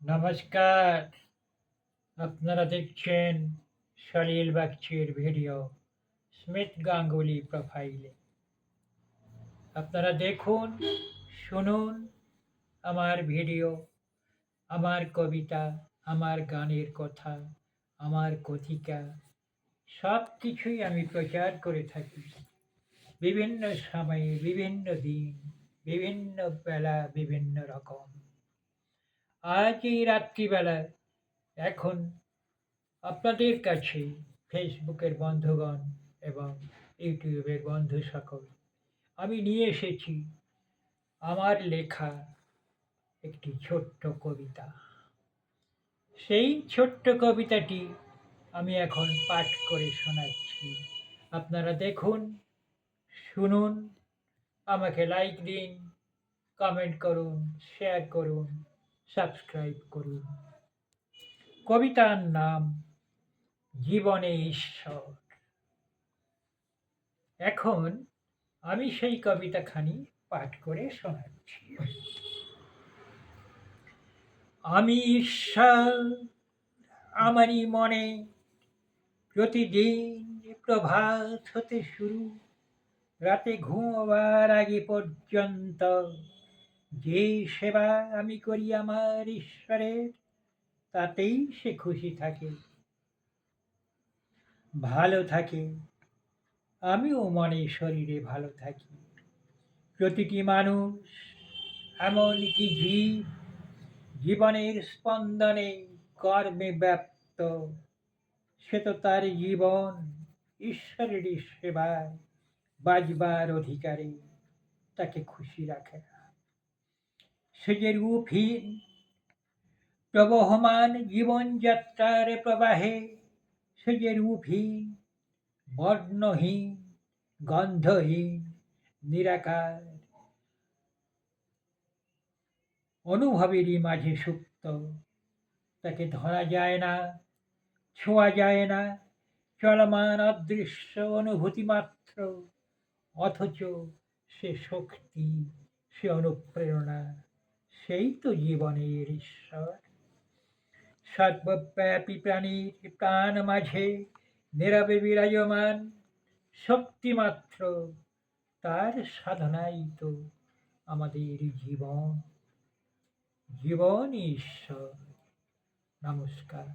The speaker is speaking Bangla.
নমস্কার। আপনারা দেখছেন সলিল বাগচির ভিডিও স্মিথ গাঙ্গুলি প্রোফাইলে। আপনারা দেখুন, শুনুন আমার ভিডিও, আমার কবিতা, আমার গানের কথা, আমার কথিকা সব কিছুই আমি প্রচার করে থাকি বিভিন্ন সময়ে, বিভিন্ন দিন, বিভিন্ন বেলা, বিভিন্ন রকম। আজ এই রাত্রিবেলায় এখন আপনাদের কাছে ফেসবুকের বন্ধুগণ এবং ইউটিউবের বন্ধু সকল, আমি নিয়ে এসেছি আমার লেখা একটি ছোট্ট কবিতা। সেই ছোট্ট কবিতাটি আমি এখন পাঠ করে শোনাচ্ছি। আপনারা দেখুন, শুনুন, আমাকে লাইক দিন, কমেন্ট করুন, শেয়ার করুন, সাবস্ক্রাইব করুন। কবিতার নাম জীবনে ঈশ্বর। এখন আমি সেই কবিতাখানি পাঠ করে শোনাচ্ছি। আমি ঈশ্বর আমারই মনে, প্রতিদিন প্রভাত হতে শুরু, রাতে ঘুমোবার আগে পর্যন্ত যে সেবা আমি করি আমার ঈশ্বরের, তাতেই সে খুশি থাকে, ভালো থাকে। আমিও মনে শরীরে ভালো থাকি। প্রতিটি মানুষ, এমনকি জীব, জীবনের স্পন্দনে কর্মে ব্যপ্ত, সে তো তার জীবন ঈশ্বরেরই সেবায় বাজবার অধিকারে, তাকে খুশি রাখে না। সে যে রূপহীন প্রবহমান জীবনযাত্রার প্রবাহে, সে যে রূপহীন, বর্ণহীন, গন্ধহীন, নিরাকার, অনুভবেরই মাঝে সুপ্ত, তাকে ধরা যায় না, ছোঁয়া যায় না, চলমান অদৃশ্য অনুভূতি মাত্র, অথচ সে শক্তি, সে অনুপ্রেরণা, সেই তো জীবনের ঈশ্বর। সর্বব্যাপী প্রাণীর প্রাণ মাঝে নীরবে বিরাজমান শক্তিমাত্র, তার সাধনাই তো আমাদের জীবন। জীবন ঈশ্বর। নমস্কার।